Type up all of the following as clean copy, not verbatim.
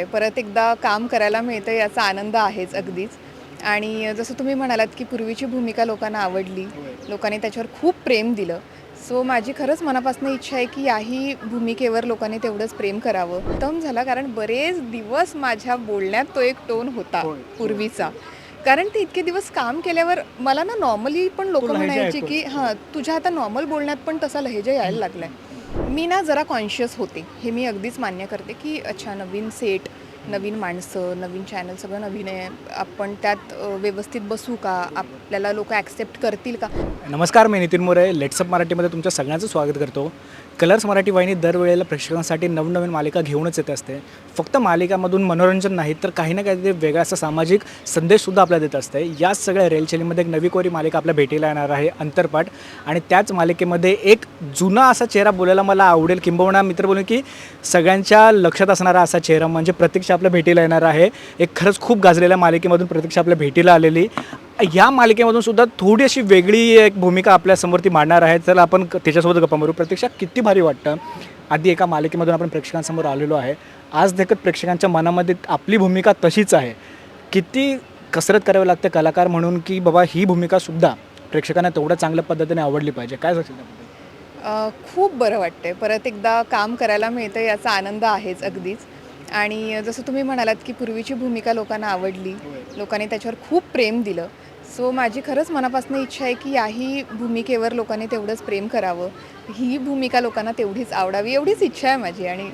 वाटते. परत एकदा काम करायला मिळतं याचा आनंद आहेच अगदीच. आणि जसं तुम्ही म्हणालात, की पूर्वीची भूमिका लोकांना आवडली. लोकांनी त्याच्यावर खूप प्रेम दिलं. सो माझी खरंच मनापासून इच्छा आहे, की याही भूमिकेवर लोकांनी तेवढंच प्रेम करावं. उत्तम झाला कारण बरेच दिवस माझ्या बोलण्यात तो एक टोन होता पूर्वीचा. कारण ते इतके दिवस काम केल्यावर मला ना नॉर्मली पण लोकं म्हणायची, की हां, तुझ्या आता नॉर्मल बोलण्यात पण तसा लहेजा यायला लागलाय. मी ना जरा कॉन्शियस होते. हे मी अगदीच मान्य करते, की अच्छा नवीन सेट, नवीन माणसं, नवीन चॅनल सगळं नवीन आहे. आपण त्यात व्यवस्थित बसू का? आपल्याला लोकं ॲक्सेप्ट करतील का? नमस्कार, मी नितीन मोरे. लेट्सअप मराठीमध्ये तुमच्या सगळ्यांचं स्वागत करतो. कलर्स मराठी वाहिनी दरवेळेला प्रेक्षकांसाठी नवनवीन मालिका घेऊनच येत असते. फक्त मालिकामधून मनोरंजन नाही तर काही ना काहीतरी वेगळा असा सामाजिक संदेशसुद्धा आपल्याला देत असते. याच सगळ्या रेलचेलीमध्ये एक नवी कोरी मालिका आपल्या भेटीला येणार आहे, अंतरपाठ. आणि त्याच मालिकेमध्ये एक जुना असा चेहरा बोलायला मला आवडेल, किंबहुना मित्र बोलून की सगळ्यांच्या लक्षात असणारा असा चेहरा म्हणजे प्रतीक्षा आपल्या भेटीला येणार आहे. एक खरंच खूप गाजलेल्या मालिकेमधून प्रतीक्षा आपल्या भेटीला आलेली. या मालिकेमधून सुद्धा थोडी अशी वेगळी एक भूमिका आपल्यासमोर ती मांडणार आहे. तर आपण त्याच्यासोबत गप्पा मारू. प्रतीक्षा, किती भारी वाटतं. आधी एका मालिकेमधून आपण प्रेक्षकांसमोर आलेलो आहे. आज देखत प्रेक्षकांच्या मनामध्ये आपली भूमिका तशीच आहे. किती कसरत करावी लागते कलाकार म्हणून की बाबा ही भूमिकासुद्धा प्रेक्षकांना तेवढ्या चांगल्या पद्धतीने आवडली पाहिजे. काय सांगशील त्याबद्दल? खूप बरं वाटतंय. परत एकदा काम करायला मिळतं याचा आनंद आहेच अगदीच. आणि जसं तुम्ही म्हणालात, की पूर्वीची भूमिका लोकांना आवडली. लोकांनी त्याच्यावर खूप प्रेम दिलं. सो माझी खरंच मनापासून इच्छा आहे, की याही भूमिकेवर लोकांनी तेवढंच प्रेम करावं. ही भूमिका लोकांना तेवढीच आवडावी एवढीच इच्छा आहे माझी. आणि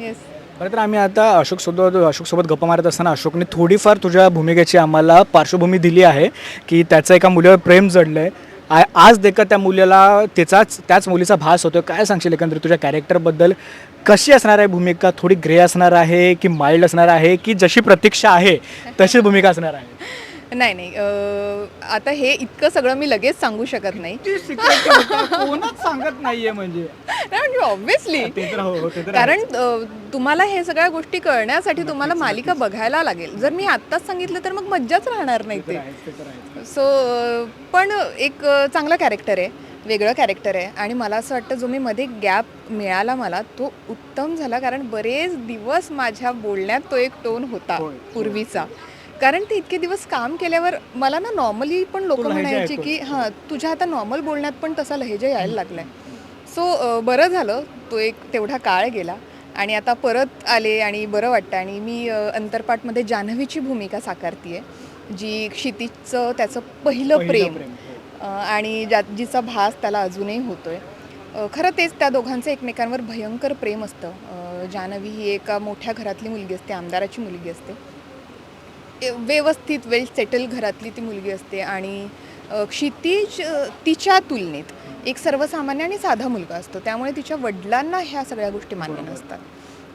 येस. खरं तर आम्ही आता अशोकसोबत गप्पा मारत असताना अशोकने थोडीफार तुझ्या भूमिकेची आम्हाला पार्श्वभूमी दिली आहे की त्याचं एका मुलीवर प्रेम जडलं आहे. आज देखत त्या मुलीला त्याच मुलीचा भास होतो. काय सांगशील एकंदरीत तुझ्या कॅरेक्टरबद्दल? कशी असणार आहे भूमिका? थोडी ग्रे असणार आहे की माइल्ड असणार आहे की जशी प्रतीक्षा आहे तशी भूमिका असणार आहे? नाही. आता हे इतकं सगळं मी लगेच सांगू शकत नाही. कोणच सांगत नाहीये म्हणजे. नाही म्हणजे ऑब्व्हियसली. कारण तुम्हाला हे सगळ्या गोष्टी कळण्यासाठी तुम्हाला मालिका बघायला लागेल. जर मी आत्ताच सांगितलं तर मग मज्जाच राहणार नाही ते. सो पण एक चांगलं कॅरेक्टर आहे, वेगळं कॅरेक्टर आहे. आणि मला असं वाटतं जो मी मध्ये गॅप मिळाला मला तो उत्तम झाला. कारण बरेच दिवस माझ्या बोलण्यात तो एक टोन होता पूर्वीचा. कारण ते इतके दिवस काम केल्यावर मला ना नॉर्मली पण लोकं म्हणायची, की हां, तुझ्या आता नॉर्मल बोलण्यात पण तसा लहेजा यायला लागलाय. सो बरं झालं तो एक तेवढा काळ गेला आणि आता परत आले आणि बरं वाटतं. आणि मी अंतरपाठमध्ये जान्हवीची भूमिका साकारते आहे, जी क्षितिजचं त्याचं पहिलं प्रेम आणि जिचा भास त्याला अजूनही होतोय. खरं तेच त्या दोघांचं एकमेकांवर भयंकर प्रेम असतं. जान्हवी ही एका मोठ्या घरातली मुलगी असते, आमदाराची मुलगी असते. व्यवस्थित वेल सेटल घरातली ती मुलगी असते. आणि क्षितिज तिच्या तुलनेत एक सर्वसामान्य आणि साधा मुलगा असतो. त्यामुळे तिच्या वडिलांना ह्या सगळ्या गोष्टी मान्य नसतात.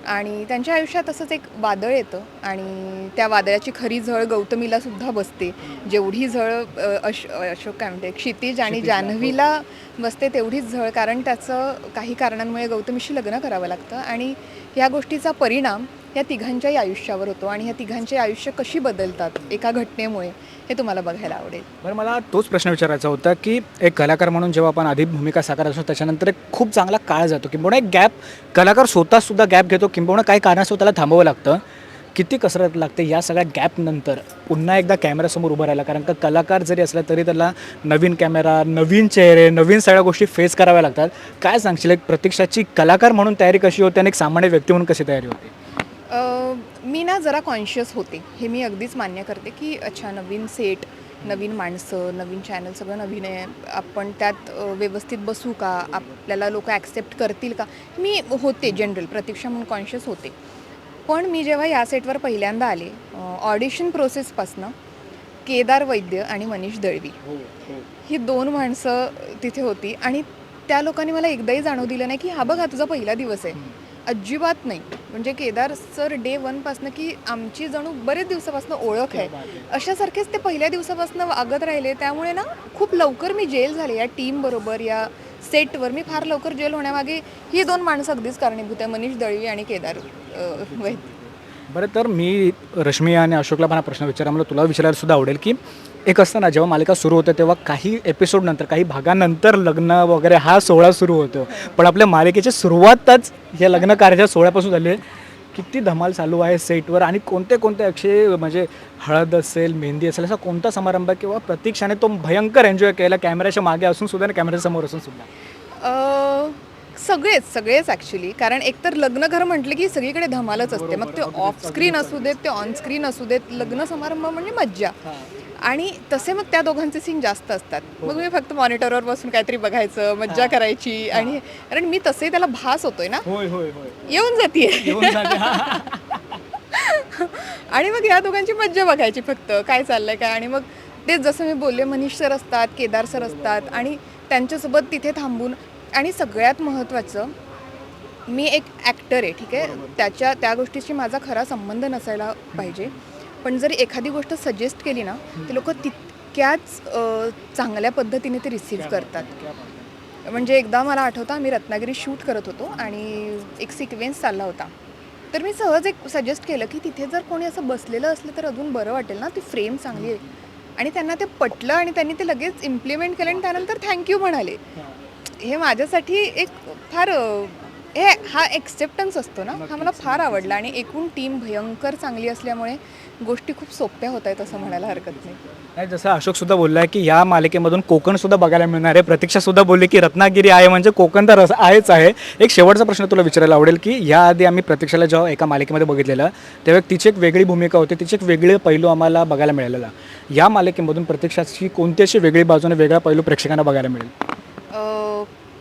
आणि त्यांच्या आयुष्यात असंच एक वादळ येतं आणि त्या वादळाची खरी झळ गौतमीला सुद्धा बसते. जेवढी झळ अशोक काय म्हणते क्षितिज आणि जान्हवीला बसते तेवढीच झळ. कारण त्याचं काही कारणांमुळे गौतमीशी लग्न करावं लागतं आणि ह्या गोष्टीचा परिणाम या तिघांच्याही आयुष्यावर होतो. आणि ह्या तिघांचे आयुष्य कशी बदलतात एका घटनेमुळे हे तुम्हाला बघायला आवडेल. बरं, मला तोच प्रश्न विचारायचा होता की एक कलाकार म्हणून जेव्हा आपण आधी भूमिका साकारत असतो त्याच्यानंतर एक खूप चांगला काळ जातो, किंबहुना एक गॅप कलाकार स्वतःसुद्धा गॅप घेतो, किंबहुना काही कारणास्तव त्याला थांबावं लागतं. किती कसरत लागते या सगळ्या गॅपनंतर पुन्हा एकदा कॅमेऱ्यासमोर उभं राहायला? कारण का कलाकार जरी असला तरी त्याला नवीन कॅमेरा, नवीन चेहरे, नवीन सगळ्या गोष्टी फेस कराव्या लागतात. काय सांगशील एक प्रतीक्षाची कलाकार म्हणून तयारी कशी होते आणि एक सामान्य व्यक्ती म्हणून कशी तयारी होते? मी ना जरा कॉन्शियस होते. हे मी अगदीच मान्य करते, की अच्छा नवीन सेट, नवीन माणसं, नवीन चॅनल सगळं नवीन आहे. आपण त्यात व्यवस्थित बसू का? आपल्याला लोकं ॲक्सेप्ट करतील का? मी होते जनरल प्रतीक्षा म्हणून कॉन्शियस होते. पण मी जेव्हा या सेटवर पहिल्यांदा आले, ऑडिशन प्रोसेसपासनं केदार वैद्य आणि मनीष दळवी ही 2 माणसं तिथे होती. आणि त्या लोकांनी मला एकदाही जाणवू दिलं नाही, की हा बघ हा तुझा पहिला दिवस आहे. अजिबात नाही. म्हणजे केदार सर डे 1पासनं की आमची जणू बरेच दिवसापासून ओळख आहे अशासारखेच ते पहिल्या दिवसापासून वागत राहिले. त्यामुळे ना खूप लवकर मी जेल झाले या टीमबरोबर, या सेटवर. मी फार लवकर जेल होण्यामागे ही 2 माणसं अगदीच कारणीभूत आहे, मनीष दळवी आणि केदार वैद्य. बरं, तर मी रश्मी आणि अशोकला पण हा प्रश्न विचारा, मला तुला विचारायला सुद्धा आवडेल की एक असतं ना जेव्हा मालिका सुरू होते तेव्हा काही एपिसोडनंतर, काही भागानंतर लग्न वगैरे हा सोहळा सुरू होतो. पण आपल्या मालिकेची सुरुवातच या लग्न कार्याच्या सोहळ्यापासून झाली आहे. किती धमाल चालू आहे सेटवर आणि कोणते कोणते अक्षय म्हणजे हळद असेल मेहंदी असेल असा कोणता समारंभ किंवा प्रतीक्षाने तो भयंकर एन्जॉय केला कॅमेऱ्याच्या मागे असून सुद्धा आणि कॅमेऱ्याच्या समोर असून सुद्धा? सगळेच ॲक्च्युली, कारण एकतर लग्नघर म्हटलं की सगळीकडे धमालच असते, मग ते ऑफ स्क्रीन असू देत ते ऑन स्क्रीन असू देत, लग्न समारंभ म्हणजे मज्जा. आणि तसे मग त्या दोघांचे सीन जास्त असतात. मग मी फक्त मॉनिटरवर बसून काहीतरी बघायचं, मज्जा करायची. आणि कारण मी तसे त्याला भास होतोय ना, होय होय होय येऊन जाते. आणि मग या दोघांची मज्जा बघायची, फक्त काय चाललंय काय. आणि मग तेच जसं मी बोलले, मनीष सर असतात, केदार सर असतात आणि त्यांच्यासोबत तिथे थांबून. आणि सगळ्यात महत्त्वाचं, मी एक ॲक्टर आहे, ठीक आहे, त्या गोष्टीशी माझा खरा संबंध नसायला पाहिजे, पण जर एखादी गोष्ट सजेस्ट केली ना, ते लोक तितक्याच चांगल्या पद्धतीने ते रिसीव्ह करतात. म्हणजे एकदा मला आठवतं, आम्ही रत्नागिरी शूट करत होतो आणि एक सिक्वेन्स चालला होता, तर मी सहज एक सजेस्ट केलं की तिथे जर कोणी असं बसलेलं असलं तर अजून बरं वाटेल ना, ती फ्रेम चांगली आहे. आणि त्यांना ते पटलं आणि त्यांनी ते लगेच इम्प्लिमेंट केलं आणि त्यानंतर थँक्यू म्हणाले. हे माझ्यासाठी एक फार हा एक्सेप्टन्स असतो ना, हा मला फार आवडला. आणि एकूण टीम भयंकर चांगली असल्यामुळे गोष्टी खूप सोप्या होत आहेत असं म्हणायला हरकत नाही. जसं अशोक सुद्धा बोलला आहे की या मालिकेमधून कोकण सुद्धा बघायला मिळणार आहे. प्रतीक्षा सुद्धा बोलली की रत्नागिरी आहे म्हणजे कोकण तर आहेच आहे. एक शेवटचा प्रश्न तुला विचारायला आवडेल की याआधी आम्ही प्रतीक्षाला जेव्हा एका मालिकेमध्ये बघितलेलं तेव्हा तिची एक वेगळी भूमिका होती, तिचे एक वेगळे पैलू आम्हाला बघायला मिळालेला. या मालिकेमधून प्रतीक्षाची कोणती अशी वेगळी बाजूने वेगळा पैलू प्रेक्षकांना बघायला मिळेल?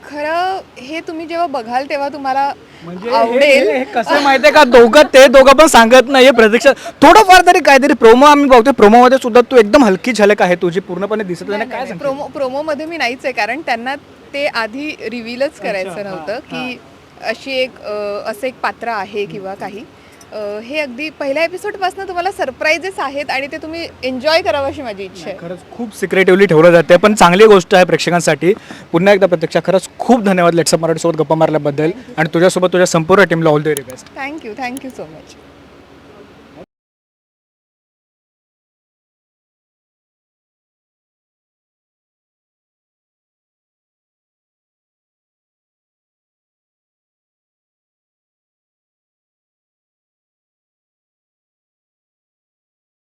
खरं हे तुम्ही जेव्हा बघाल तेव्हा तुम्हाला आवडेल. कसं माहितीये का, दोघं पण सांगत नाही. प्रतीक्षा थोडंफार तरी काहीतरी प्रोमो आम्ही बघतोय, प्रोमोमध्ये सुद्धा तू एकदम हलकी झलक आहे तुझी, पूर्णपणे दिसत नाही. काय प्रोमोमध्ये मी नाहीच आहे, कारण त्यांना ते आधी रिव्हीलच करायचं नव्हतं की अशी असं एक पात्र आहे किंवा काही. हे अगदी पहिल्या एपिसोडपासून तुम्हाला सरप्राईजेस आहेत आणि ते तुम्ही एन्जॉय करावं अशी माझी इच्छा आहे. खरंच खूप सिक्रेटिव्हली ठेवलं जाते, पण चांगली गोष्ट आहे प्रेक्षकांसाठी. पुन्हा एकदा प्रतीक्षा खरंच खूप धन्यवाद लेट्सअप मराठीसोबत गप्पा मारल्याबद्दल आणि तुझ्यासोबत तुझ्या संपूर्ण टीमला all the very best. Thank you so much.